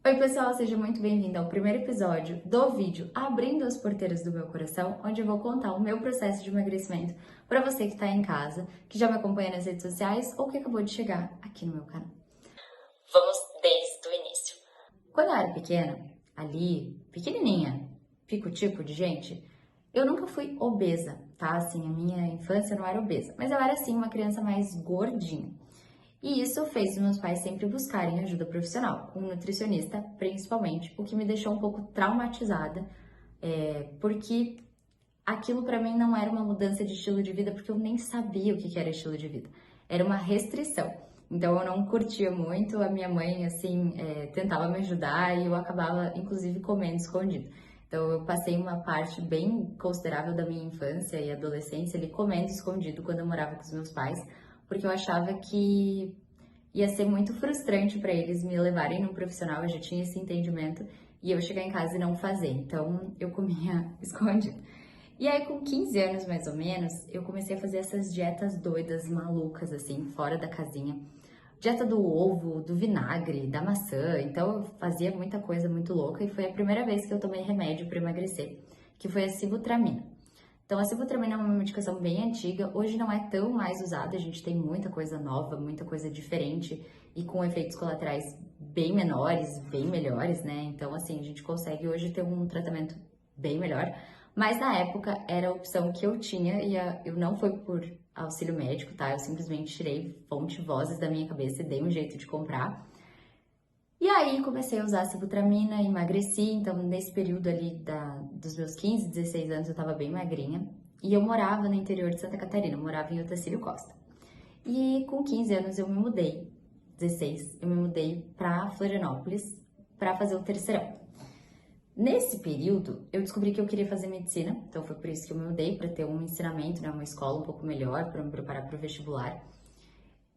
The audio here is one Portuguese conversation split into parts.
Oi pessoal, seja muito bem-vindo ao primeiro episódio do vídeo Abrindo as Porteiras do Meu Coração, onde eu vou contar o meu processo de emagrecimento para você que está em casa, que já me acompanha nas redes sociais ou que acabou de chegar aqui no meu canal. Vamos desde o início. Quando eu era pequena, ali, pequenininha, pico-tico de gente, eu nunca fui obesa, tá? Assim, a minha infância não era obesa, mas eu era, assim, uma criança mais gordinha. E isso fez os meus pais sempre buscarem ajuda profissional, um nutricionista principalmente, o que me deixou um pouco traumatizada, porque aquilo para mim não era uma mudança de estilo de vida, porque eu nem sabia o que era estilo de vida. Era uma restrição. Então eu não curtia muito, a minha mãe, assim, tentava me ajudar e eu acabava, inclusive, comendo escondido. Então eu passei uma parte bem considerável da minha infância e adolescência ali comendo escondido quando eu morava com os meus pais, porque eu achava que ia ser muito frustrante para eles me levarem num profissional, eu já tinha esse entendimento, e eu chegar em casa e não fazer. Então eu comia escondido. E aí, com 15 anos mais ou menos, eu comecei a fazer essas dietas doidas, malucas, assim, fora da casinha. Dieta do ovo, do vinagre, da maçã. Então eu fazia muita coisa muito louca e foi a primeira vez que eu tomei remédio para emagrecer, que foi a sibutramina. Então, a sibutramina é uma medicação bem antiga, hoje não é tão mais usada, a gente tem muita coisa nova, muita coisa diferente e com efeitos colaterais bem menores, bem melhores, né? Então, assim, a gente consegue hoje ter um tratamento bem melhor, mas na época era a opção que eu tinha e eu não foi por auxílio médico, tá? Eu simplesmente tirei fonte vozes da minha cabeça e dei um jeito de comprar. E aí comecei a usar sibutramina, emagreci, então nesse período ali dos meus 15, 16 anos eu tava bem magrinha. E eu morava no interior de Santa Catarina, eu morava em Otacílio Costa. E com 15 anos eu me mudei, 16, eu me mudei pra Florianópolis pra fazer o terceirão. Nesse período, eu descobri que eu queria fazer medicina, então foi por isso que eu me mudei, para ter um ensinamento, né, uma escola um pouco melhor, para me preparar para o vestibular.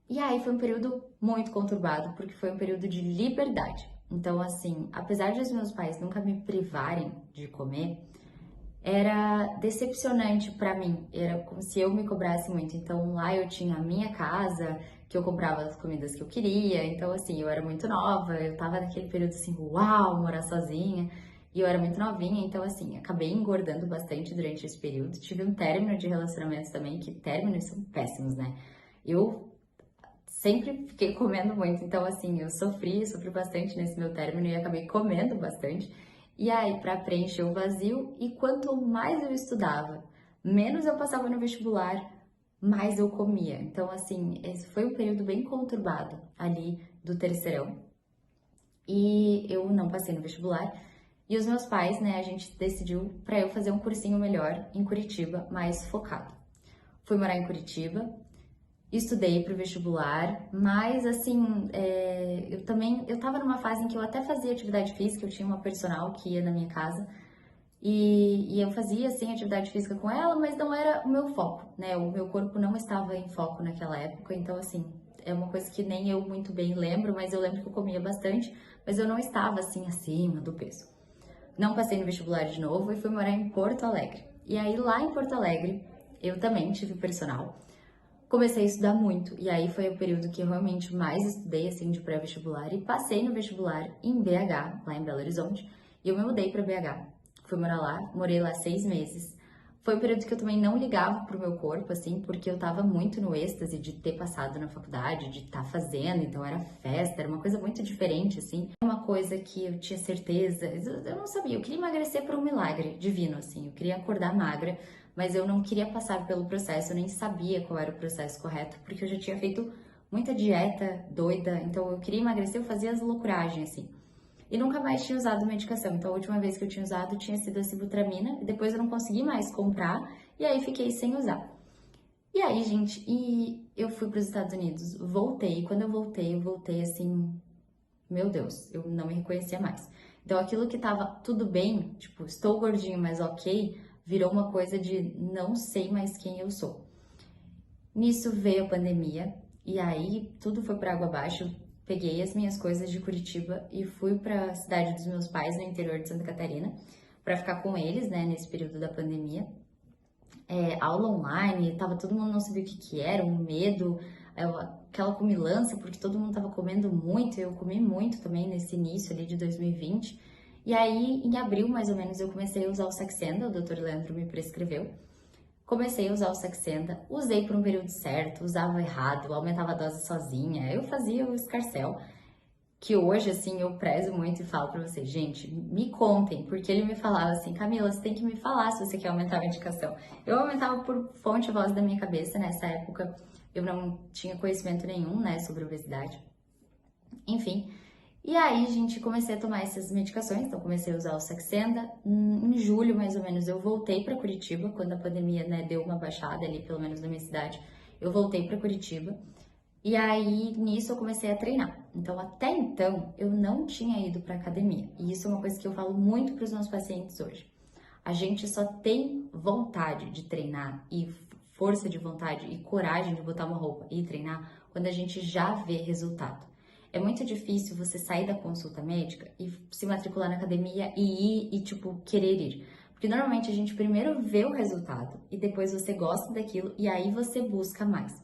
E aí foi um período muito conturbado, porque foi um período de liberdade. Então, assim, apesar de os meus pais nunca me privarem de comer, era decepcionante pra mim. Era como se eu me cobrasse muito. Então, lá eu tinha a minha casa, que eu comprava as comidas que eu queria. Então, assim, eu era muito nova, eu tava naquele período assim, uau, morar sozinha. E eu era muito novinha, então, assim, acabei engordando bastante durante esse período. Tive um término de relacionamentos também, que términos são péssimos, né? Eu sempre fiquei comendo muito, então assim, eu sofri bastante nesse meu término e acabei comendo bastante. E aí, para preencher o vazio, e quanto mais eu estudava, menos eu passava no vestibular, mais eu comia. Então, assim, esse foi um período bem conturbado ali do terceirão. E eu não passei no vestibular. E os meus pais, né, a gente decidiu para eu fazer um cursinho melhor em Curitiba, mais focado. Fui morar em Curitiba, estudei para o vestibular, mas assim, eu tava numa fase em que eu até fazia atividade física, eu tinha uma personal que ia na minha casa, e eu fazia, assim, atividade física com ela, mas não era o meu foco, né? O meu corpo não estava em foco naquela época, então, assim, é uma coisa que nem eu muito bem lembro, mas eu lembro que eu comia bastante, mas eu não estava, assim, acima do peso. Não passei no vestibular de novo e fui morar em Porto Alegre. E aí, lá em Porto Alegre, eu também tive personal. Comecei a estudar muito, e aí foi o período que eu realmente mais estudei, assim, de pré-vestibular, e passei no vestibular em BH, lá em Belo Horizonte, e eu me mudei para BH. Fui morar lá, morei lá 6 meses. Foi um período que eu também não ligava pro meu corpo, assim, porque eu tava muito no êxtase de ter passado na faculdade, de estar fazendo, então era festa, era uma coisa muito diferente, assim. Uma coisa que eu tinha certeza, eu não sabia, eu queria emagrecer por um milagre divino, assim, eu queria acordar magra, mas eu não queria passar pelo processo, eu nem sabia qual era o processo correto, porque eu já tinha feito muita dieta doida, então eu queria emagrecer, eu fazia as loucuragens, assim. E nunca mais tinha usado medicação, então a última vez que eu tinha usado tinha sido a sibutramina, e depois eu não consegui mais comprar, e aí fiquei sem usar. E aí, gente, e eu fui para os Estados Unidos, voltei, e quando eu voltei assim, meu Deus, eu não me reconhecia mais. Então aquilo que tava tudo bem, tipo, estou gordinho, mas ok, virou uma coisa de não sei mais quem eu sou. Nisso veio a pandemia e aí tudo foi para água abaixo. Peguei as minhas coisas de Curitiba e fui para a cidade dos meus pais, no interior de Santa Catarina, para ficar com eles, né, nesse período da pandemia. Aula online, tava todo mundo não sabia o que que era, um medo, aquela comilança, porque todo mundo tava comendo muito, eu comi muito também nesse início ali de 2020. E aí, em abril, mais ou menos, eu comecei a usar o Saxenda, o Dr. Leandro me prescreveu. Comecei a usar o Saxenda, usei por um período certo, usava errado, aumentava a dose sozinha, eu fazia o escarcéu, que hoje, assim, eu prezo muito e falo pra vocês, gente, me contem, porque ele me falava assim, Camila, você tem que me falar se você quer aumentar a medicação. Eu aumentava por fonte e voz da minha cabeça, nessa época eu não tinha conhecimento nenhum, né, sobre obesidade, enfim. E aí, gente, comecei a tomar essas medicações, então comecei a usar o Saxenda. Em julho, mais ou menos, eu voltei para Curitiba, quando a pandemia, né, deu uma baixada ali, pelo menos na minha cidade, eu voltei para Curitiba. E aí, nisso, eu comecei a treinar. Então, até então, eu não tinha ido para academia. E isso é uma coisa que eu falo muito para os meus pacientes hoje. A gente só tem vontade de treinar e força de vontade e coragem de botar uma roupa e treinar quando a gente já vê resultado. É muito difícil você sair da consulta médica e se matricular na academia e ir e, tipo, querer ir. Porque normalmente a gente primeiro vê o resultado e depois você gosta daquilo e aí você busca mais.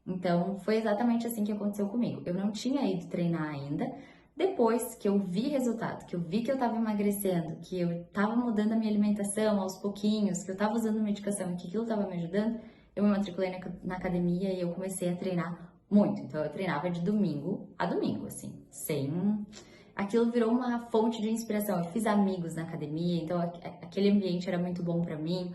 Então, foi exatamente assim que aconteceu comigo. Eu não tinha ido treinar ainda. Depois que eu vi resultado, que eu vi que eu tava emagrecendo, que eu tava mudando a minha alimentação aos pouquinhos, que eu tava usando medicação e que aquilo tava me ajudando, eu me matriculei na academia e eu comecei a treinar muito. Então, eu treinava de domingo a domingo, assim, sem... Aquilo virou uma fonte de inspiração. Eu fiz amigos na academia, então aquele ambiente era muito bom pra mim.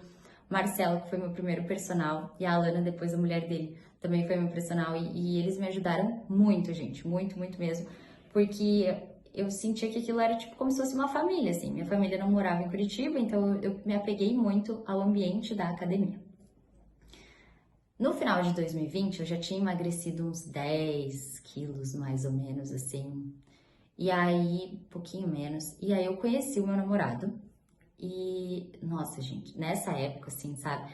Marcelo, que foi meu primeiro personal, e a Alana, depois a mulher dele, também foi meu personal. E eles me ajudaram muito, gente, muito, muito mesmo. Porque eu sentia que aquilo era tipo como se fosse uma família, assim. Minha família não morava em Curitiba, então eu me apeguei muito ao ambiente da academia. No final de 2020, eu já tinha emagrecido uns 10 quilos, mais ou menos, assim. E aí, um pouquinho menos. E aí eu conheci o meu namorado. E, nossa, gente, nessa época, assim, sabe?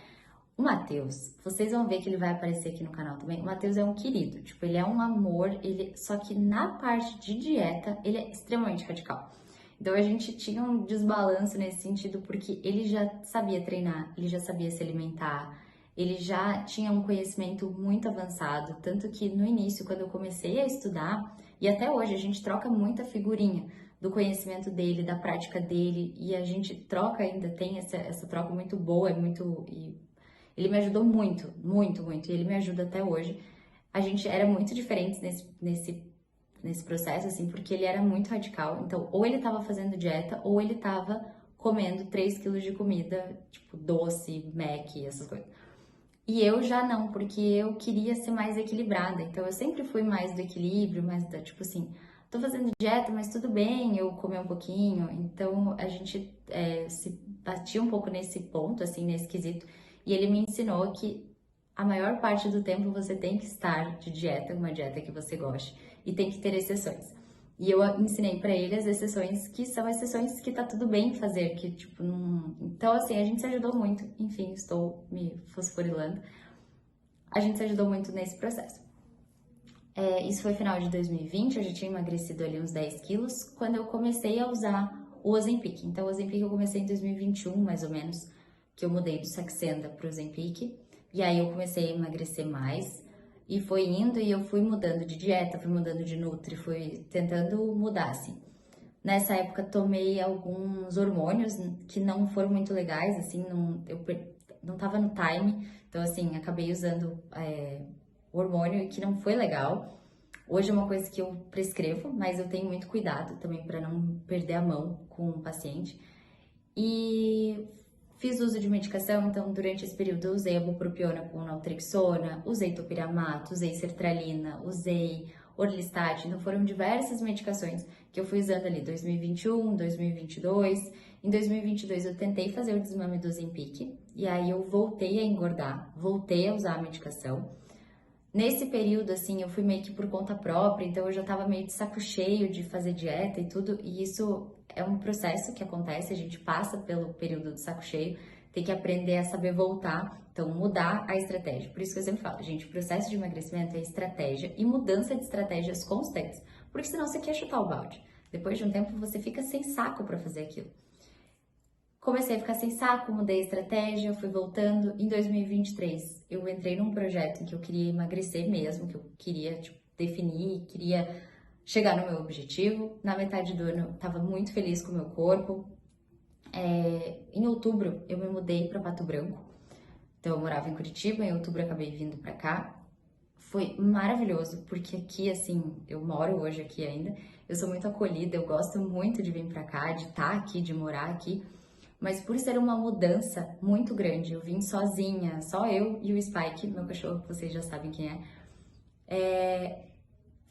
O Matheus, vocês vão ver que ele vai aparecer aqui no canal também. O Matheus é um querido, tipo, ele é um amor, só que na parte de dieta, ele é extremamente radical. Então a gente tinha um desbalanço nesse sentido, porque ele já sabia treinar, ele já sabia se alimentar, ele já tinha um conhecimento muito avançado, tanto que no início, quando eu comecei a estudar, e até hoje a gente troca muita figurinha do conhecimento dele, da prática dele, e a gente troca ainda, tem essa troca muito boa, ele me ajudou muito, muito, muito, e ele me ajuda até hoje. A gente era muito diferentes nesse processo, assim, porque ele era muito radical. Então, ou ele tava fazendo dieta, ou ele tava comendo 3 quilos de comida, tipo doce, Mac, essas coisas. E eu já não, porque eu queria ser mais equilibrada. Então, eu sempre fui mais do equilíbrio, mais da, tipo assim, tô fazendo dieta, mas tudo bem eu comer um pouquinho. Então, a gente se batia um pouco nesse ponto, assim, nesse quesito. E ele me ensinou que a maior parte do tempo você tem que estar de dieta, uma dieta que você goste, e tem que ter exceções. E eu ensinei pra ele as exceções que são exceções que tá tudo bem fazer, que tipo, não... Então, assim, a gente se ajudou muito. Enfim, estou me fosforilando. A gente se ajudou muito nesse processo. Isso foi final de 2020, eu já tinha emagrecido ali uns 10 quilos, quando eu comecei a usar o Ozempic. Então, o Ozempic eu comecei em 2021, mais ou menos, que eu mudei do Saxenda pro Ozempic. E aí eu comecei a emagrecer mais. E foi indo e eu fui mudando de dieta, fui mudando de nutri, fui tentando mudar, assim. Nessa época tomei alguns hormônios que não foram muito legais, assim, eu não tava no time. Então, assim, acabei usando hormônio que não foi legal. Hoje é uma coisa que eu prescrevo, mas eu tenho muito cuidado também para não perder a mão com o paciente. E fiz uso de medicação, então durante esse período eu usei a bupropiona com naltrexona, usei topiramato, usei sertralina, usei orlistat, então foram diversas medicações que eu fui usando ali 2021, 2022. Em 2022 eu tentei fazer o desmame do Ozempic e aí eu voltei a engordar, voltei a usar a medicação. Nesse período, assim, eu fui meio que por conta própria, então eu já tava meio de saco cheio de fazer dieta e tudo, e isso é um processo que acontece, a gente passa pelo período do saco cheio, tem que aprender a saber voltar, então mudar a estratégia. Por isso que eu sempre falo, gente, o processo de emagrecimento é estratégia e mudança de estratégias constantes, porque senão você quer chutar o balde. Depois de um tempo você fica sem saco para fazer aquilo. Comecei a ficar sem saco, mudei a estratégia, fui voltando. Em 2023, eu entrei num projeto em que eu queria emagrecer mesmo, que eu queria, definir, queria chegar no meu objetivo. Na metade do ano, eu tava muito feliz com o meu corpo. Em outubro, eu me mudei para Pato Branco. Então, eu morava em Curitiba, em outubro eu acabei vindo para cá. Foi maravilhoso, porque aqui, assim, eu moro hoje aqui ainda. Eu sou muito acolhida, eu gosto muito de vir para cá, de estar aqui, de morar aqui. Mas por ser uma mudança muito grande, eu vim sozinha, só eu e o Spike, meu cachorro, que vocês já sabem quem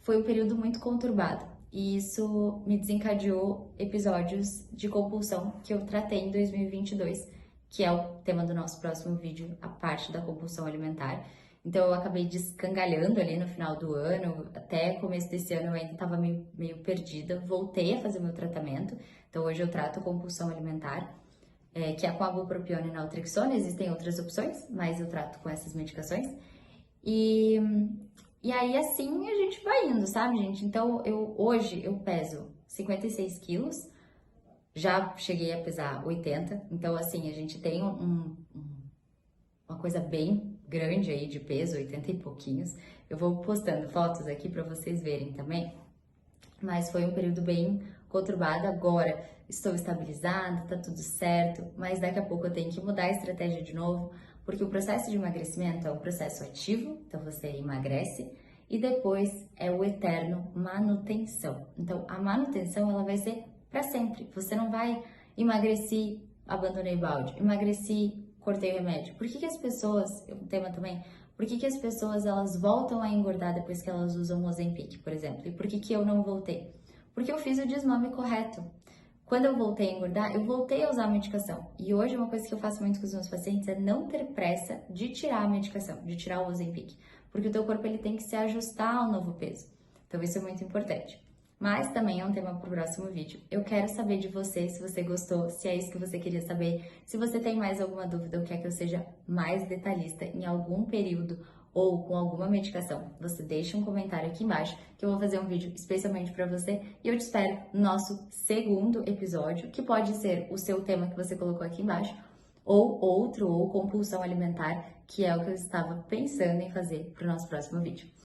foi um período muito conturbado. E isso me desencadeou episódios de compulsão que eu tratei em 2022, que é o tema do nosso próximo vídeo, a parte da compulsão alimentar. Então eu acabei descangalhando ali no final do ano, até começo desse ano eu ainda estava meio perdida, voltei a fazer meu tratamento. Então hoje eu trato compulsão alimentar, que é com a bupropiona e naltrexona. Existem outras opções, mas eu trato com essas medicações. E, e aí assim a gente vai indo, sabe, gente? Então hoje eu peso 56 quilos, já cheguei a pesar 80, então assim, a gente tem uma coisa bem grande aí de peso, 80 e pouquinhos. Eu vou postando fotos aqui para vocês verem também, mas foi um período bem conturbado. Agora estou estabilizada, tá tudo certo, mas daqui a pouco eu tenho que mudar a estratégia de novo, porque o processo de emagrecimento é um processo ativo, então você emagrece, e depois é o eterno manutenção. Então a manutenção ela vai ser para sempre. Você não vai emagreci, abandonei o balde, emagreci, cortei o remédio. Por que as pessoas, um tema também, por que as pessoas elas voltam a engordar depois que elas usam o Ozempic, por exemplo? E por que eu não voltei? Porque eu fiz o desmame correto. Quando eu voltei a engordar, eu voltei a usar a medicação. E hoje uma coisa que eu faço muito com os meus pacientes é não ter pressa de tirar a medicação, de tirar o Ozempic, porque o teu corpo ele tem que se ajustar ao novo peso. Então isso é muito importante. Mas também é um tema para o próximo vídeo. Eu quero saber de você, se você gostou, se é isso que você queria saber. Se você tem mais alguma dúvida ou quer que eu seja mais detalhista em algum período ou com alguma medicação, você deixa um comentário aqui embaixo que eu vou fazer um vídeo especialmente para você e eu te espero no nosso segundo episódio, que pode ser o seu tema que você colocou aqui embaixo, ou outro, ou compulsão alimentar, que é o que eu estava pensando em fazer para o nosso próximo vídeo.